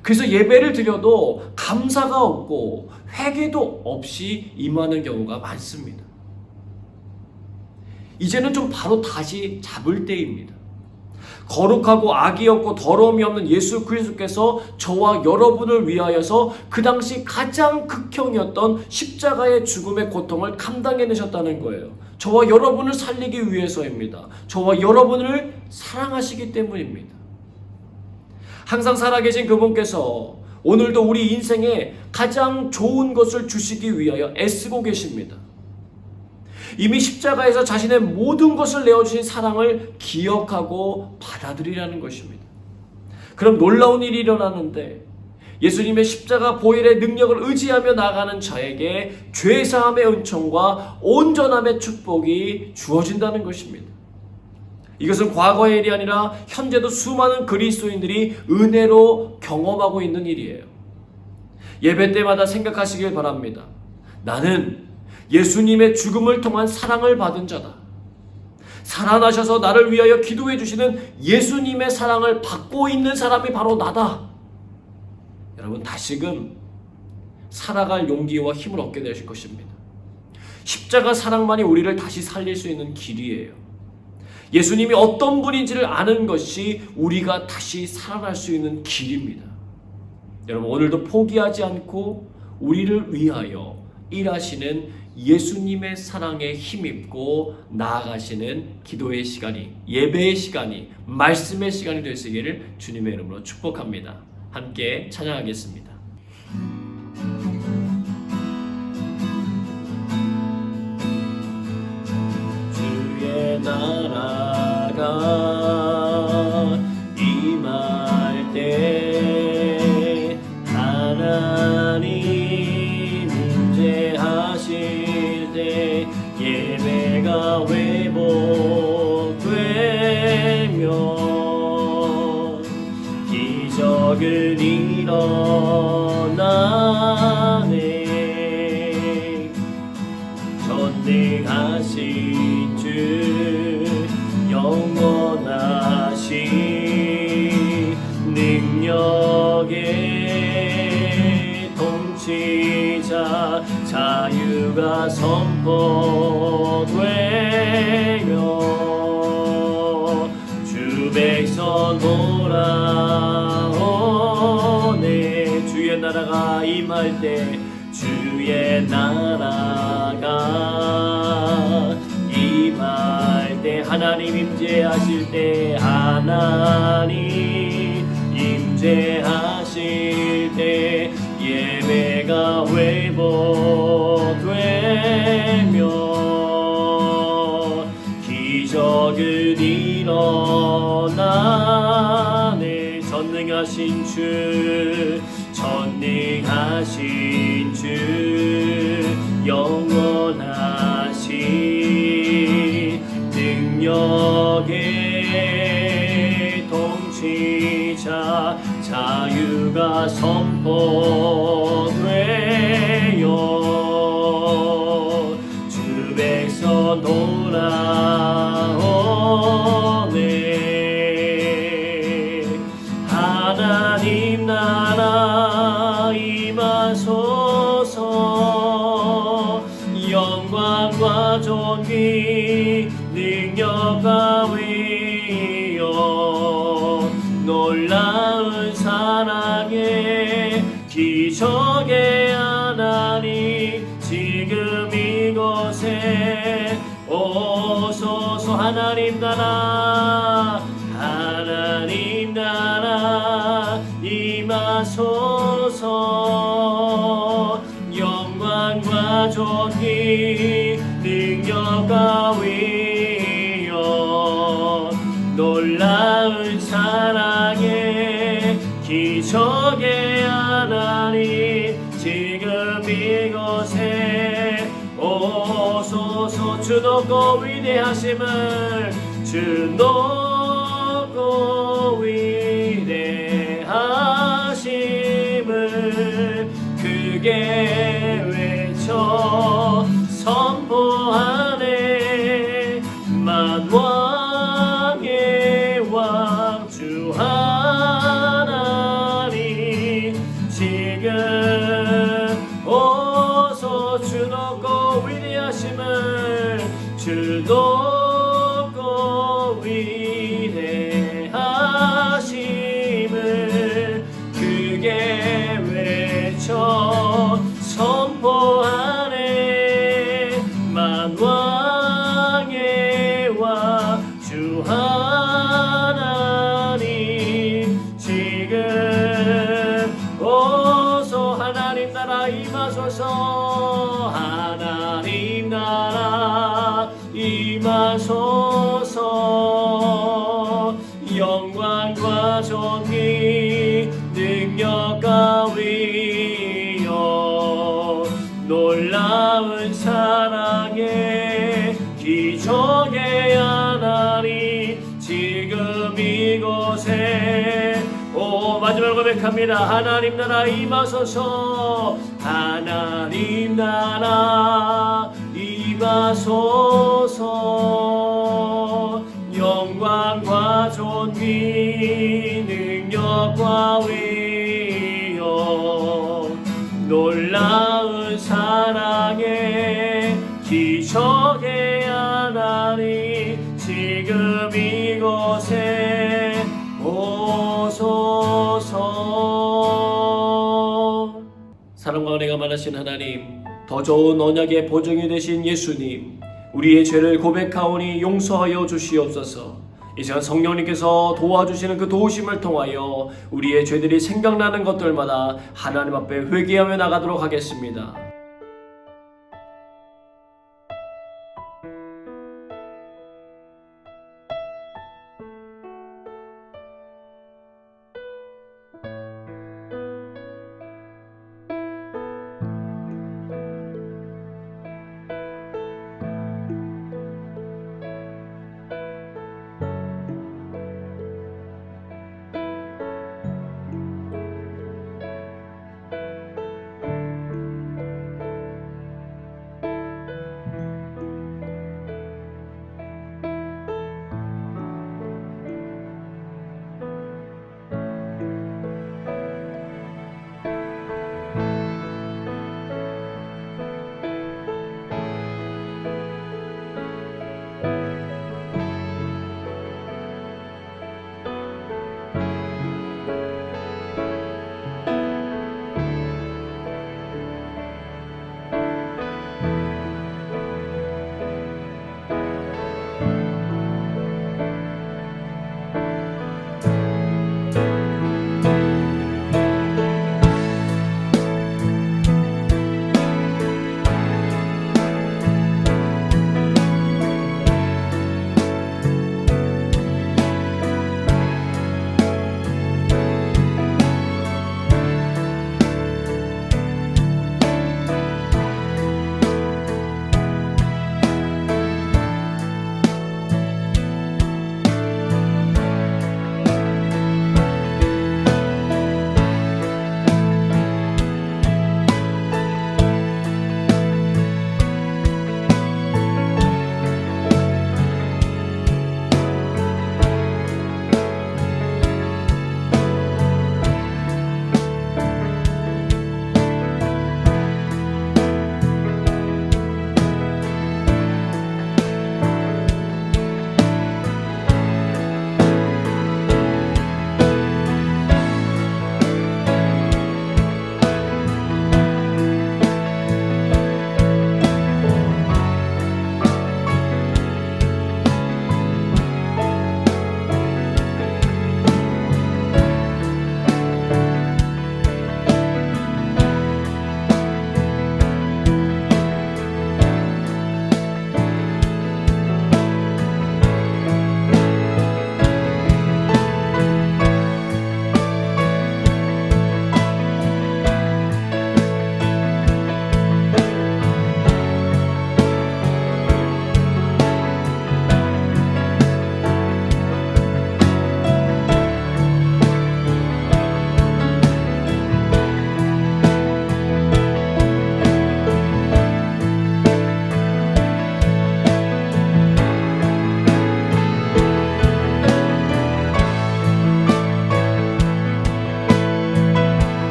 그래서 예배를 드려도 감사가 없고 회개도 없이 임하는 경우가 많습니다. 이제는 좀 바로 다시 잡을 때입니다. 거룩하고 악이 없고 더러움이 없는 예수 그리스도께서 저와 여러분을 위하여서 그 당시 가장 극형이었던 십자가의 죽음의 고통을 감당해내셨다는 거예요. 저와 여러분을 살리기 위해서입니다. 저와 여러분을 사랑하시기 때문입니다. 항상 살아계신 그분께서 오늘도 우리 인생에 가장 좋은 것을 주시기 위하여 애쓰고 계십니다. 이미 십자가에서 자신의 모든 것을 내어주신 사랑을 기억하고 받아들이라는 것입니다. 그럼 놀라운 일이 일어나는데 예수님의 십자가 보혈의 능력을 의지하며 나가는 자에게 죄사함의 은총과 온전함의 축복이 주어진다는 것입니다. 이것은 과거의 일이 아니라 현재도 수많은 그리스도인들이 은혜로 경험하고 있는 일이에요. 예배 때마다 생각하시길 바랍니다. 나는 예수님의 죽음을 통한 사랑을 받은 자다. 살아나셔서 나를 위하여 기도해 주시는 예수님의 사랑을 받고 있는 사람이 바로 나다. 여러분, 다시금 살아갈 용기와 힘을 얻게 되실 것입니다. 십자가 사랑만이 우리를 다시 살릴 수 있는 길이에요. 예수님이 어떤 분인지를 아는 것이 우리가 다시 살아날 수 있는 길입니다. 여러분, 오늘도 포기하지 않고 우리를 위하여 일하시는 예수님의 사랑에 힘입고 나아가시는 기도의 시간이, 예배의 시간이, 말씀의 시간이 되시기를 주님의 이름으로 축복합니다. 함께 찬양하겠습니다. 주의 나라 나라가 임할 때 하나님 임재하실 때 예배가 회복되면 기적을 일어나네. 전능하신 주 영원하신 능력의 통치자 자유가 선포되며 주 백성 돌아오네. 주의 나라가 임할 때 주의 나라가 임할 때 하나님 임재하실 때 하나님 임재하실 때 예배가 회복되며 기적을 일어나네. 전능하신 주 전능하신 주 영원하신 능력의 통치자 자유가 선포되어 주 백성 돌아오네. 하나님 나라 임하소서. 영광과 존귀 능력과 위엄 놀라운 사랑의 기적의 하나님 지금 이곳에 오소서. 하나님 나라 하나님 나라 임하소서. 영광과 존귀 능력과 위엄 놀라운 사랑의 기적의 하나님 지금 이곳에 오소서. 주 높고 위대하심을 주 높고 위대하심을 크게 외쳐 선포하네. 만왕의 왕 주 하나님 지금 오소. 주 높고 위대하심을 주 높고 위대하심을 크게 외쳐 선포하네. 만왕의 왕 주 하나님 지금 오소. 하나님 나라 임하소서. 하나님 나라 임하소서. 영광과 존귀 능력과 위엄 놀라운 사랑의 기적의 하나님 지금 이곳에 오. 마지막으로 고백합니다. 하나님 나라 임하소서. 하나님 나라 임하소서. 영광과 존귀 능력과 위엄 놀라운 사랑의 기적의 하나님 지금 이곳에 오소서. 사랑과 은혜가 많으신 하나님, 더 좋은 언약의 보증이 되신 예수님, 우리의 죄를 고백하오니 용서하여 주시옵소서. 이 시간 성령님께서 도와주시는 그 도우심을 통하여 우리의 죄들이 생각나는 것들마다 하나님 앞에 회개하며 나가도록 하겠습니다.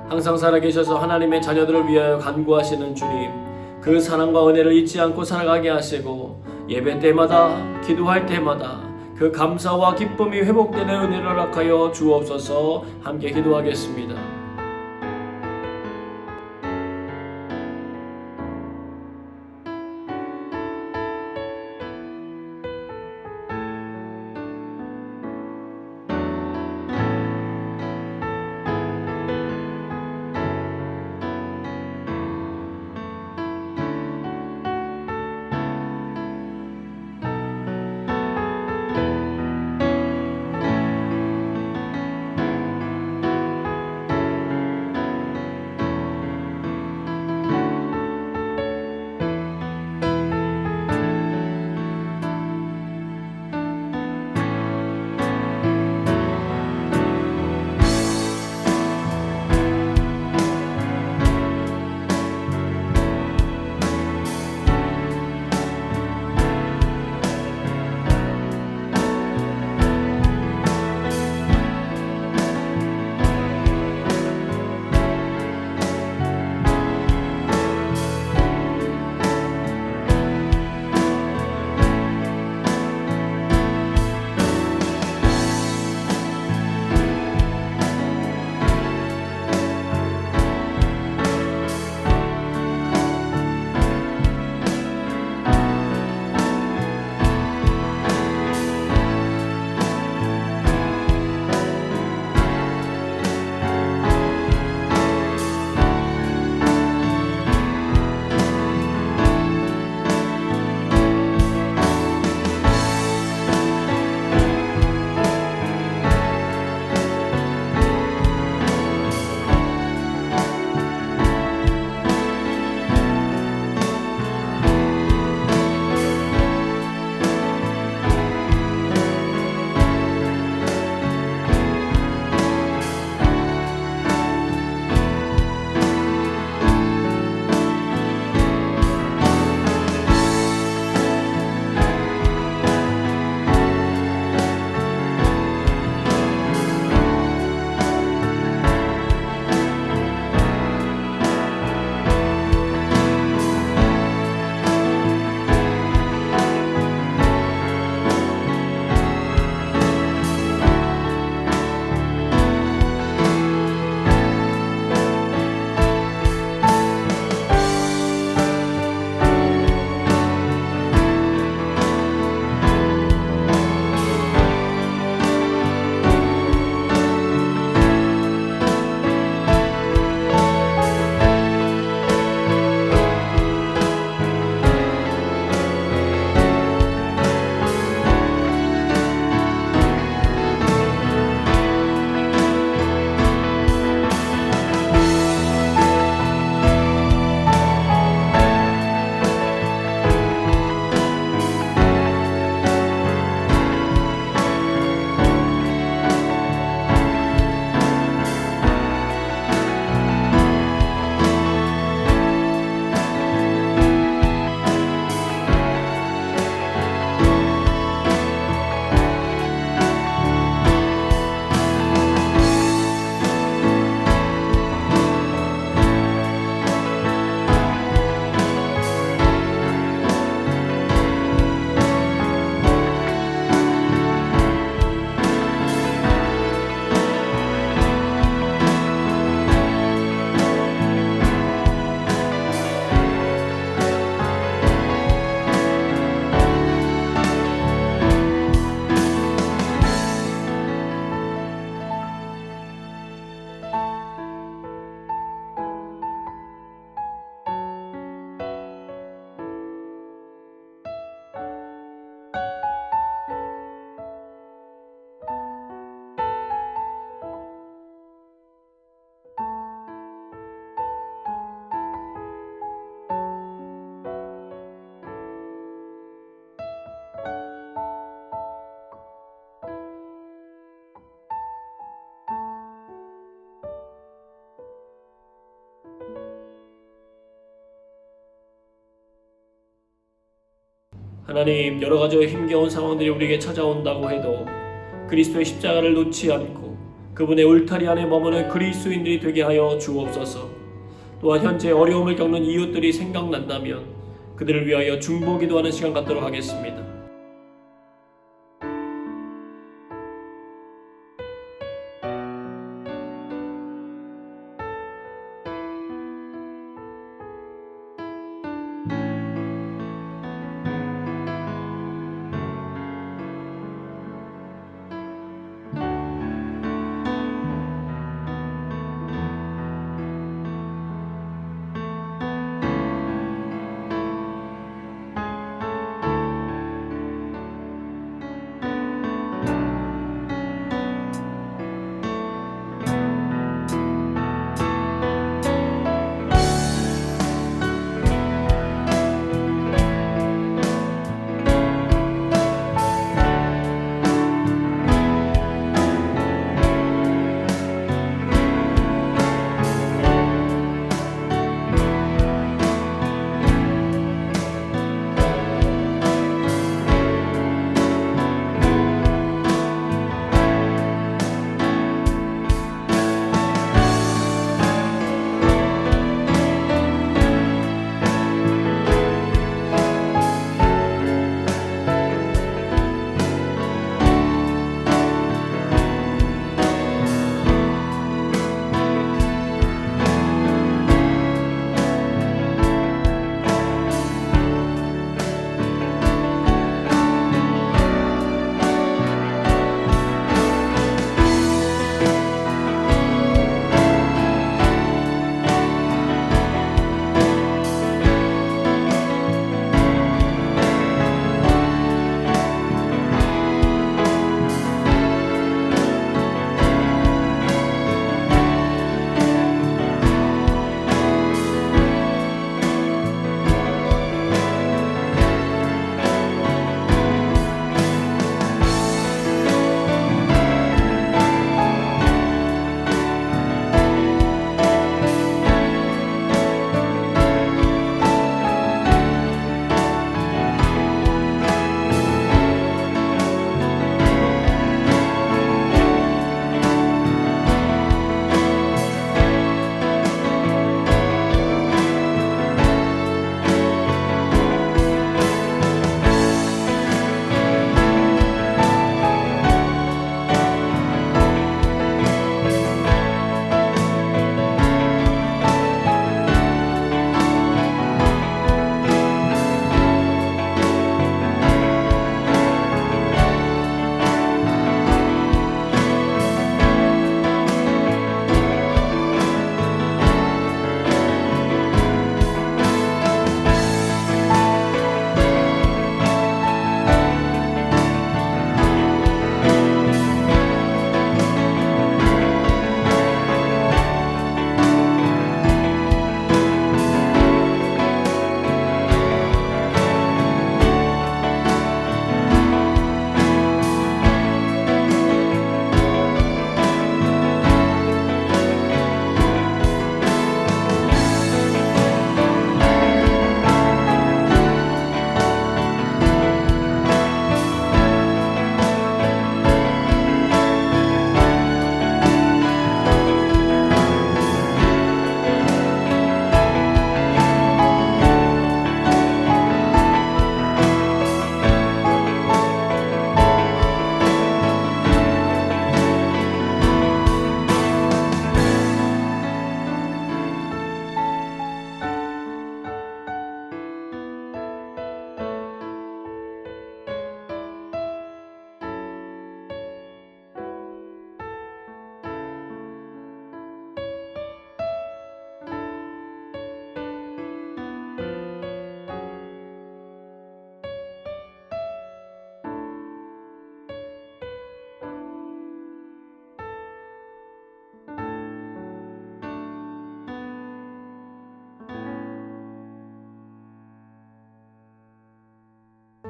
항상 살아계셔서 하나님의 자녀들을 위하여 간구하시는 주님, 그 사랑과 은혜를 잊지 않고 살아가게 하시고 예배 때마다 기도할 때마다 그 감사와 기쁨이 회복되는 은혜를 허락하여 주옵소서. 함께 기도하겠습니다. 하나님, 여러 가지의 힘겨운 상황들이 우리에게 찾아온다고 해도 그리스도의 십자가를 놓지 않고 그분의 울타리 안에 머무는 그리스도인들이 되게 하여 주옵소서. 또한 현재 어려움을 겪는 이웃들이 생각난다면 그들을 위하여 중보 기도하는 시간 갖도록 하겠습니다.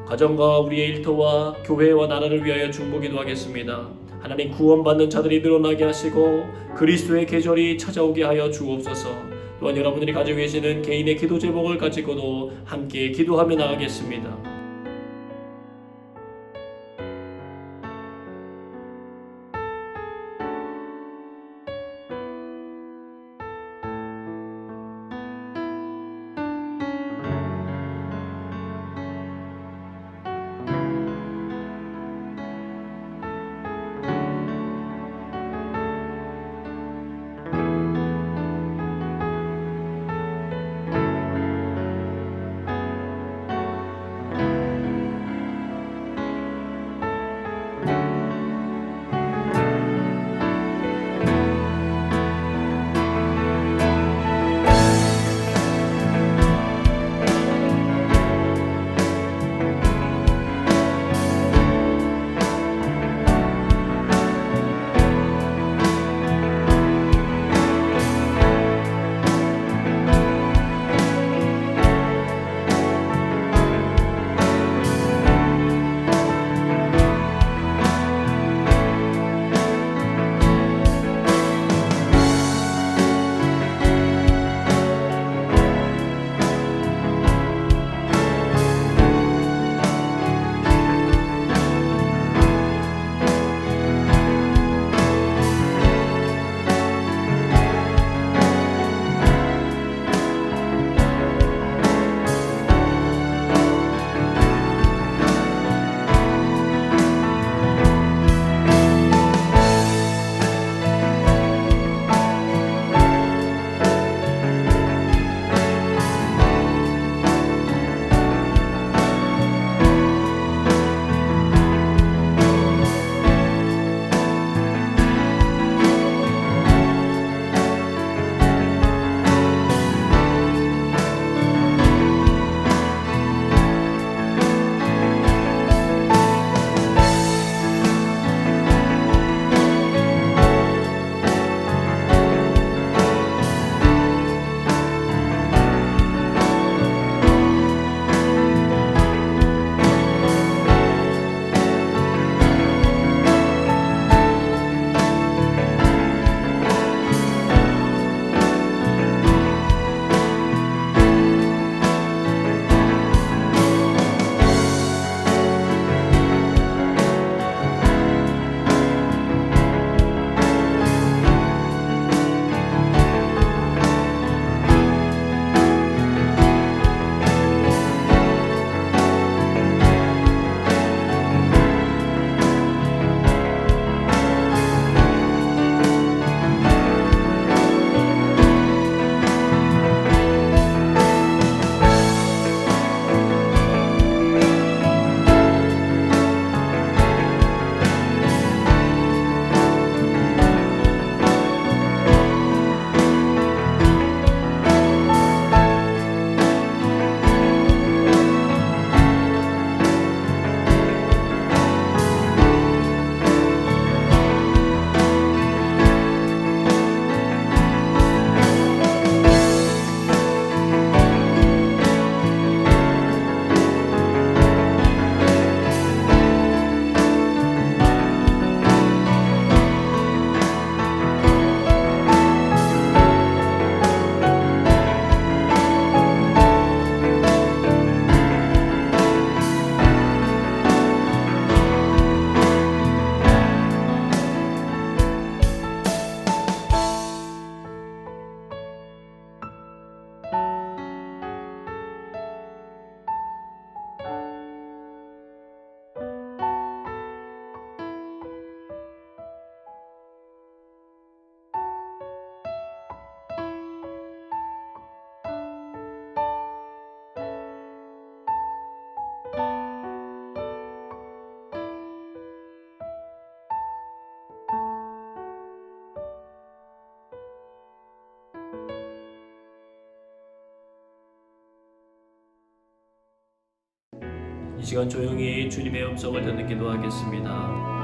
가정과 우리의 일터와 교회와 나라를 위하여 중보기도 하겠습니다. 하나님, 구원받는 자들이 늘어나게 하시고 그리스도의 계절이 찾아오게 하여 주옵소서. 또한 여러분들이 가지고 계시는 개인의 기도 제목을 가지고도 함께 기도하며 나가겠습니다. 시간 조용히 주님의 음성을 듣는 기도하겠습니다.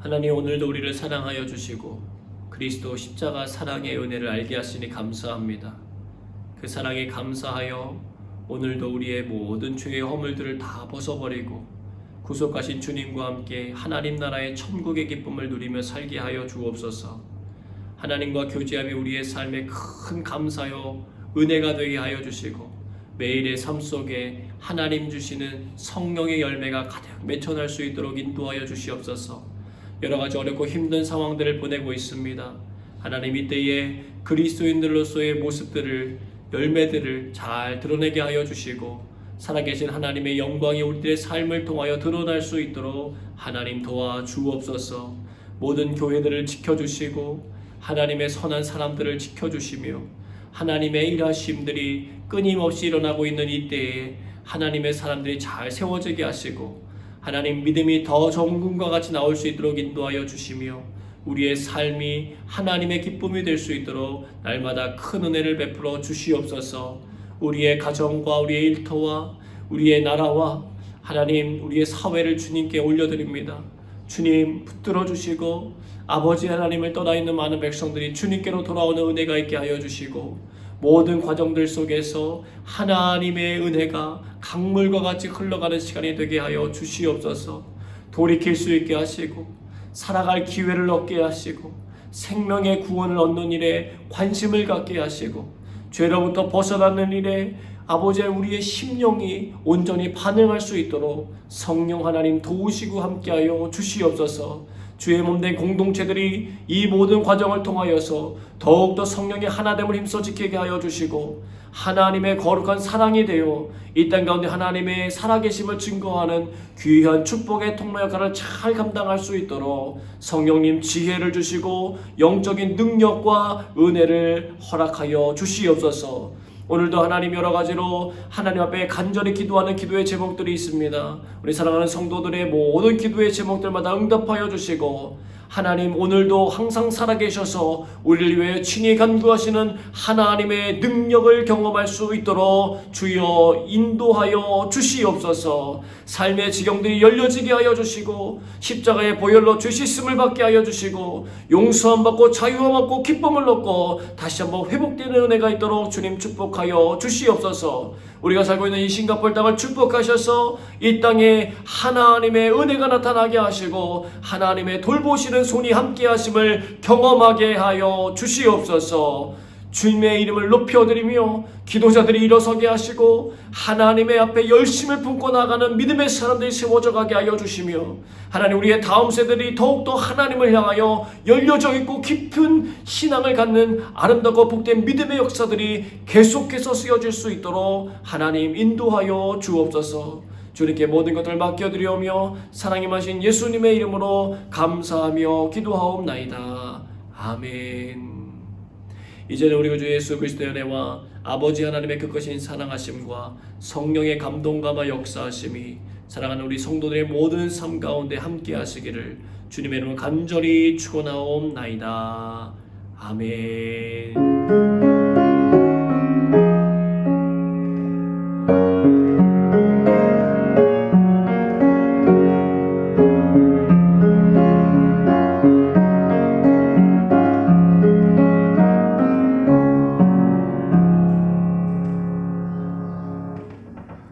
하나님, 오늘도 우리를 사랑하여 주시고 그리스도 십자가 사랑의 은혜를 알게 하시니 감사합니다. 그 사랑에 감사하여 오늘도 우리의 모든 죄의 허물들을 다 벗어버리고 구속하신 주님과 함께 하나님 나라의 천국의 기쁨을 누리며 살게 하여 주옵소서. 하나님과 교제함이 우리의 삶에 큰 감사요 은혜가 되게 하여 주시고 매일의 삶 속에 하나님 주시는 성령의 열매가 가득 맺혀날 수 있도록 인도하여 주시옵소서. 여러 가지 어렵고 힘든 상황들을 보내고 있습니다. 하나님, 이때에 그리스도인들로서의 모습들을, 열매들을 잘 드러내게 하여 주시고 살아계신 하나님의 영광이 우리들의 삶을 통하여 드러날 수 있도록 하나님 도와주옵소서. 모든 교회들을 지켜주시고 하나님의 선한 사람들을 지켜주시며 하나님의 일하심들이 끊임없이 일어나고 있는 이때에 하나님의 사람들이 잘 세워지게 하시고 하나님 믿음이 더 정금과 같이 나올 수 있도록 인도하여 주시며 우리의 삶이 하나님의 기쁨이 될 수 있도록 날마다 큰 은혜를 베풀어 주시옵소서. 우리의 가정과 우리의 일터와 우리의 나라와 하나님 우리의 사회를 주님께 올려드립니다. 주님 붙들어 주시고 아버지 하나님을 떠나 있는 많은 백성들이 주님께로 돌아오는 은혜가 있게 하여 주시고 모든 과정들 속에서 하나님의 은혜가 강물과 같이 흘러가는 시간이 되게 하여 주시옵소서. 돌이킬 수 있게 하시고 살아갈 기회를 얻게 하시고 생명의 구원을 얻는 일에 관심을 갖게 하시고 죄로부터 벗어나는 일에 아버지 우리의 심령이 온전히 반응할 수 있도록 성령 하나님 도우시고 함께하여 주시옵소서. 주의 몸된 공동체들이 이 모든 과정을 통하여서 더욱더 성령의 하나됨을 힘써 지키게 하여 주시고 하나님의 거룩한 사랑이 되어 이 땅 가운데 하나님의 살아계심을 증거하는 귀한 축복의 통로 역할을 잘 감당할 수 있도록 성령님 지혜를 주시고 영적인 능력과 은혜를 허락하여 주시옵소서. 오늘도 하나님 여러 가지로 하나님 앞에 간절히 기도하는 기도의 제목들이 있습니다. 우리 사랑하는 성도들의 모든 기도의 제목들마다 응답하여 주시고 하나님 오늘도 항상 살아계셔서 우리를 위해 친히 간구하시는 하나님의 능력을 경험할 수 있도록 주여 인도하여 주시옵소서. 삶의 지경들이 열려지게 하여 주시고 십자가의 보혈로 죄 씻음을 받게 하여 주시고 용서함 받고 자유함 받고 기쁨을 얻고 다시 한번 회복되는 은혜가 있도록 주님 축복하여 주시옵소서. 우리가 살고 있는 이 싱가포르 땅을 축복하셔서 이 땅에 하나님의 은혜가 나타나게 하시고 하나님의 돌보시는 손이 함께 하심을 경험하게 하여 주시옵소서. 주님의 이름을 높여드리며 기도자들이 일어서게 하시고 하나님의 앞에 열심을 품고 나가는 믿음의 사람들이 세워져 가게 하여 주시며 하나님 우리의 다음 세대들이 더욱더 하나님을 향하여 열려져 있고 깊은 신앙을 갖는 아름답고 복된 믿음의 역사들이 계속해서 쓰여질 수 있도록 하나님 인도하여 주옵소서. 주님께 모든 것들을 맡겨드리오며 사랑이 마신 예수님의 이름으로 감사하며 기도하옵나이다. 아멘. 이제는 우리 주 예수 그리스도의 은혜와 아버지 하나님의 끝까지 사랑하심과 성령의 감동감과 역사하심이 사랑하는 우리 성도들의 모든 삶 가운데 함께 하시기를 주님의 이름으로 간절히 축원하옵나이다. 아멘.